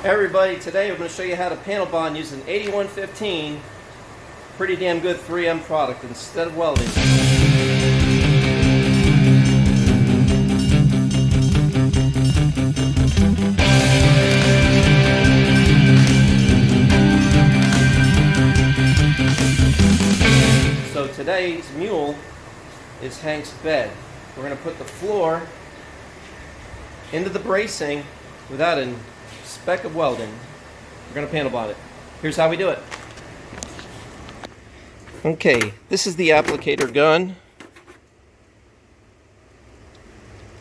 Hey everybody, today we're going to show you how to panel bond using 8115. Pretty damn good 3M product instead of welding. So today's mule is Hank's bed. We're going to put the floor into the bracing without a speck of welding. We're going to panel bond it. Here's how we do it. Okay, this is the applicator gun.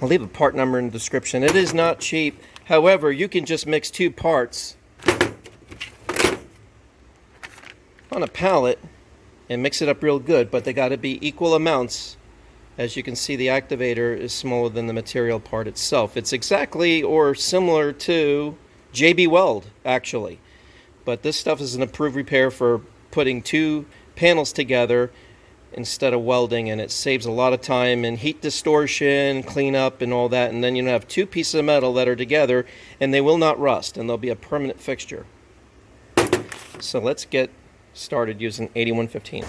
I'll leave a part number in the description. It is not cheap. However, you can just mix two parts on a pallet and mix it up real good, but they got to be equal amounts. As you can see, the activator is smaller than the material part itself. It's exactly or similar to JB Weld, actually. But this stuff is an approved repair for putting two panels together instead of welding, and it saves a lot of time in heat distortion, cleanup, and all that. And then you have two pieces of metal that are together, and they will not rust, and they'll be a permanent fixture. So let's get started using 8115.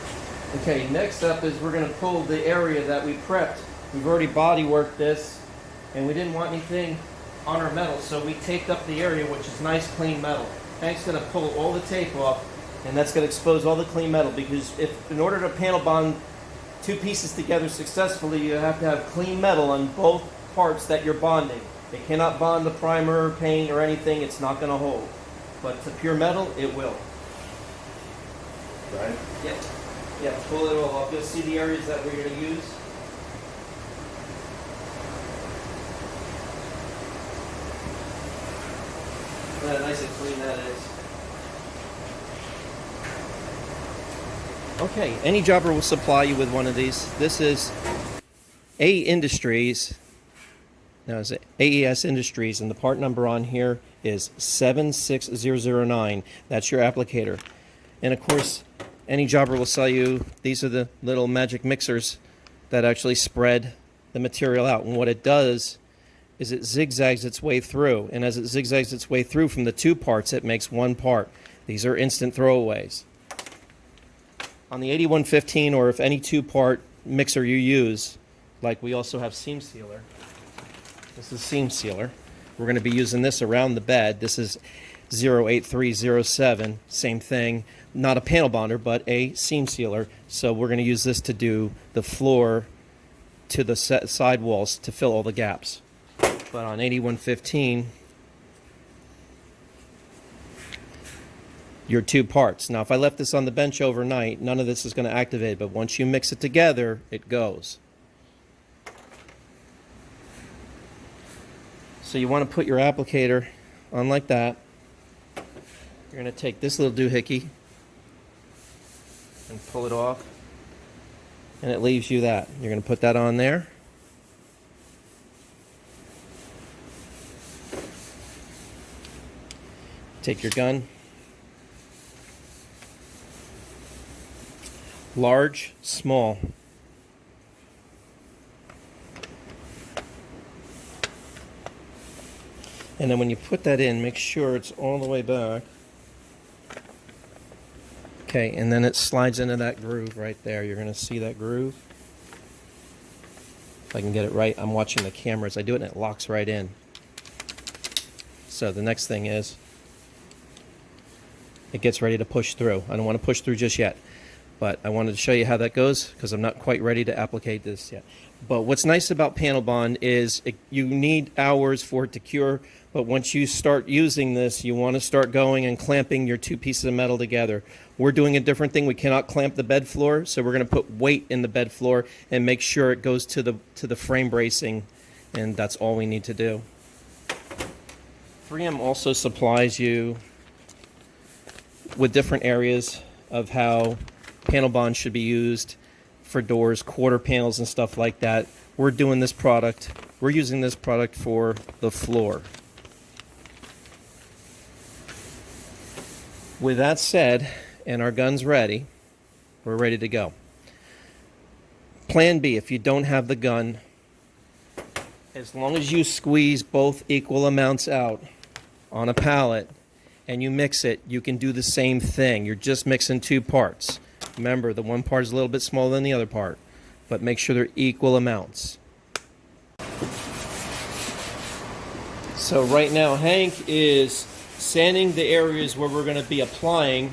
Okay, next up is we're going to pull the area that we prepped. We've already body worked this, and we didn't want anything on our metal, so we taped up the area, which is nice clean metal. Hank's going to pull all the tape off, and that's going to expose all the clean metal, because in order to panel bond two pieces together successfully, you have to have clean metal on both parts that you're bonding. It cannot bond the primer, paint, or anything. It's not going to hold. But to pure metal, it will. Right? Yeah. Yeah, pull it all off. You'll see the areas that we're going to use. Look how nice and clean that is. Okay, any jobber will supply you with one of these. This is A Industries. Now it's AES Industries, and the part number on here is 76009. That's your applicator. And of course, any jobber will sell you, these are the little magic mixers that actually spread the material out. And what it does is it zigzags its way through. And as it zigzags its way through from the two parts, it makes one part. These are instant throwaways. On the 8115, or if any two-part mixer you use, like we also have seam sealer. This is seam sealer. We're going to be using this around the bed. This is 08307, same thing. Not a panel bonder, but a seam sealer. So we're going to use this to do the floor to the side walls to fill all the gaps. But on 8115, your two parts. Now, if I left this on the bench overnight, none of this is going to activate, but once you mix it together, it goes. So you want to put your applicator on like that. You're going to take this little doohickey and pull it off, and it leaves you that. You're going to put that on there. Take your gun. Large, small. And then when you put that in, make sure it's all the way back. Okay, and then it slides into that groove right there. You're going to see that groove. If I can get it right, I'm watching the cameras. I do it and it locks right in. So the next thing is, it gets ready to push through. I don't want to push through just yet, but I wanted to show you how that goes because I'm not quite ready to applicate this yet. But what's nice about panel bond is you need hours for it to cure, but once you start using this, you want to start going and clamping your two pieces of metal together. We're doing a different thing. We cannot clamp the bed floor, so we're going to put weight in the bed floor and make sure it goes to the frame bracing, and that's all we need to do. 3M also supplies you with different areas of how panel bond should be used for doors, quarter panels, and stuff like that. We're using this product for the floor. With that said, and our gun's ready, we're ready to go. Plan B, if you don't have the gun, as long as you squeeze both equal amounts out on a pallet, and you mix it, you can do the same thing. You're just mixing two parts. Remember, the one part is a little bit smaller than the other part, but make sure they're equal amounts. So right now Hank is sanding the areas where we're going to be applying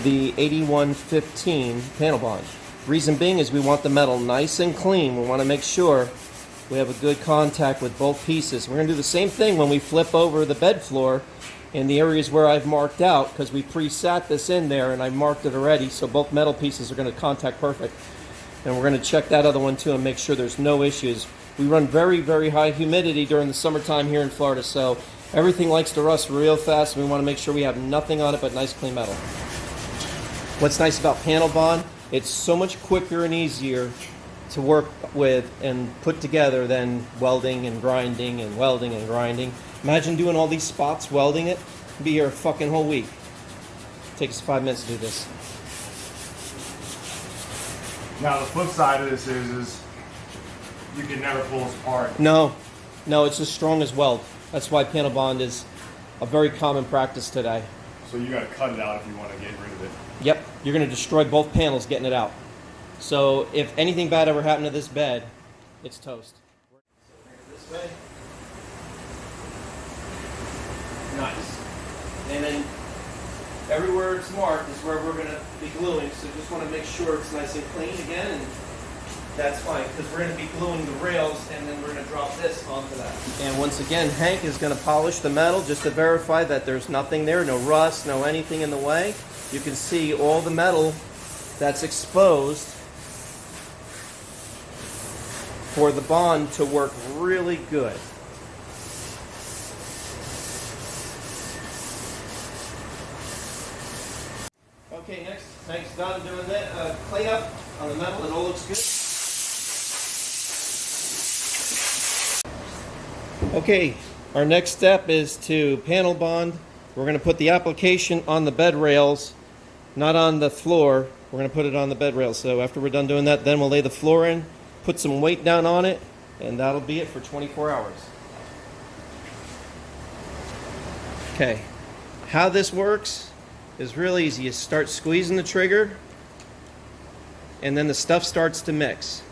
the 8115 panel bond. Reason being is we want the metal nice and clean. We want to make sure we have a good contact with both pieces. We're going to do the same thing when we flip over the bed floor in the areas where I've marked out, because we pre-sat this in there and I marked it already, so both metal pieces are going to contact perfect. And we're going to check that other one too and make sure there's no issues. We run very, very high humidity during the summertime here in Florida, so everything likes to rust real fast, and we want to make sure we have nothing on it but nice clean metal. What's nice about panel bond, it's so much quicker and easier to work with and put together than welding and grinding and welding and grinding. Imagine doing all these spots, welding it, be here a fucking whole week. Take us 5 minutes to do this. Now the flip side of this is you can never pull this apart. No, it's as strong as weld. That's why panel bond is a very common practice today. So you got to cut it out if you want to get rid of it. Yep, you're going to destroy both panels getting it out. So if anything bad ever happened to this bed, it's toast. This way. Nice. And then everywhere it's marked is where we're going to be gluing, so just want to make sure it's nice and clean again, and that's fine, because we're going to be gluing the rails, and then we're going to drop this onto that. And once again, Hank is going to polish the metal just to verify that there's nothing there, no rust, no anything in the way. You can see all the metal that's exposed for the bond to work really good. Okay, next, Hank's done doing that cleanup on the metal. It all looks good. Okay, our next step is to panel bond. We're going to put the application on the bed rails, not on the floor. We're going to put it on the bed rails. So after we're done doing that, then we'll lay the floor in, put some weight down on it, and that'll be it for 24 hours. Okay, how this works is real easy. You start squeezing the trigger, and then the stuff starts to mix.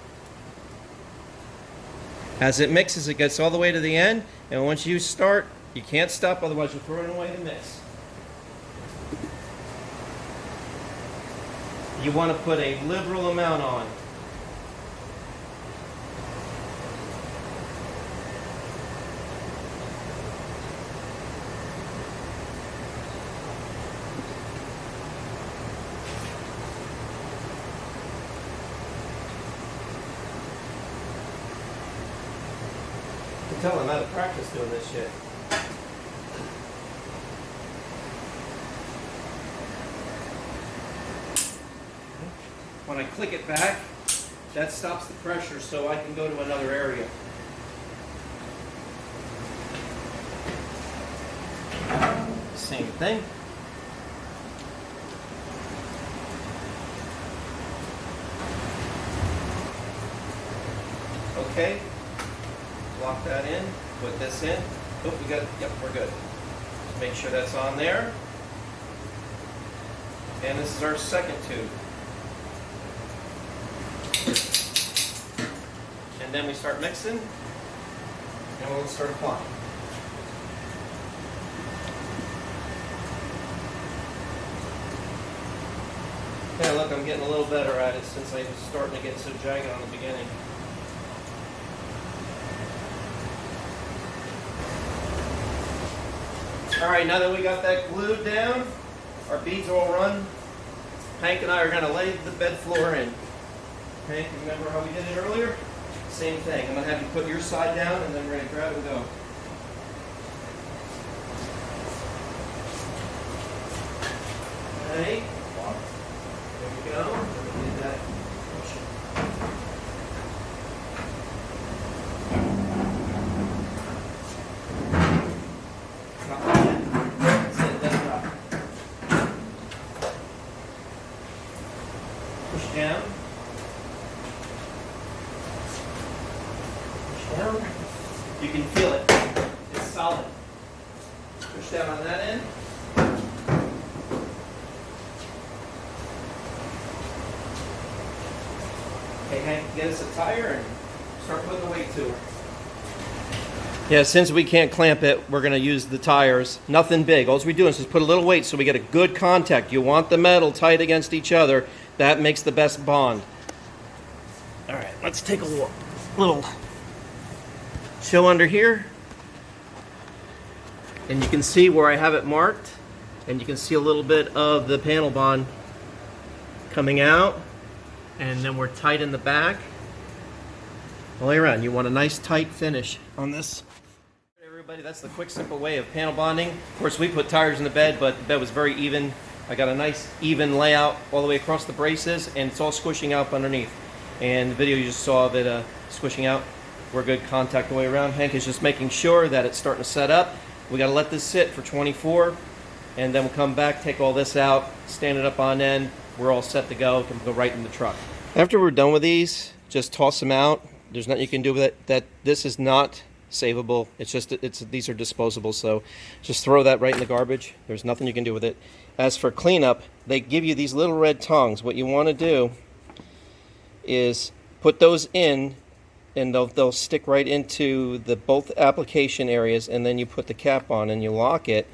As it mixes, it gets all the way to the end, and once you start, you can't stop, otherwise you're throwing away the mix. You want to put a liberal amount on. You can tell I'm out of practice doing this shit. When I click it back, that stops the pressure so I can go to another area. Same thing. Okay. Lock that in, put this in. Oh, we got, yep, we're good. Just make sure that's on there. And this is our second tube. And then we start mixing, and we'll start applying. Yeah, look, I'm getting a little better at it since I was starting to get so jagged on the beginning. All right, now that we got that glued down, our beads all run, Hank and I are going to lay the bed floor in. Hank, remember how we did it earlier? Same thing. I'm going to have you put your side down, and then we're going to grab and go. Okay. There we go. Let me get that. That's it. That's it. Push down. Push down. You can feel it. solid. Push down on that end. Okay, Hank, get us a tire and start putting the weight to it. Yeah, since we can't clamp it, we're going to use the tires. Nothing big. All we're doing is just put a little weight so we get a good contact. You want the metal tight against each other. That makes the best bond. All right, let's take a little show under here. And you can see where I have it marked. And you can see a little bit of the panel bond coming out. And then we're tight in the back. All the way around. You want a nice tight finish on this. Everybody, that's the quick, simple way of panel bonding. Of course, we put tires in the bed, but the bed was very even. I got a nice even layout all the way across the braces, and it's all squishing out underneath. And the video you just saw of it squishing out, we're good contact the way around. Hank is just making sure that it's starting to set up. We got to let this sit for 24, and then we'll come back, take all this out, stand it up on end. We're all set to go. Can go right in the truck. After we're done with these, just toss them out. There's nothing you can do with it. This is not savable. These are disposable, so just throw that right in the garbage. There's nothing you can do with it. As for cleanup, they give you these little red tongs. What you want to do is put those in, and they'll stick right into the both application areas, and then you put the cap on and you lock it.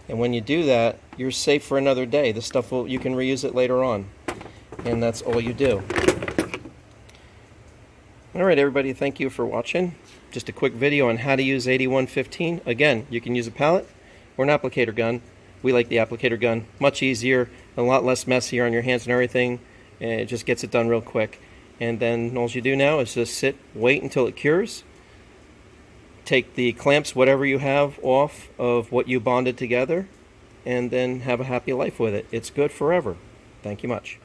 And when you do that, you're safe for another day. The stuff you can reuse it later on, and that's all you do. All right, everybody, thank you for watching. Just a quick video on how to use 8115. Again, you can use a pallet or an applicator gun. We like the applicator gun. Much easier, a lot less messy on your hands and everything, and it just gets it done real quick. And then all you do now is just sit, wait until it cures. Take the clamps, whatever you have, off of what you bonded together, and then have a happy life with it. It's good forever. Thank you much.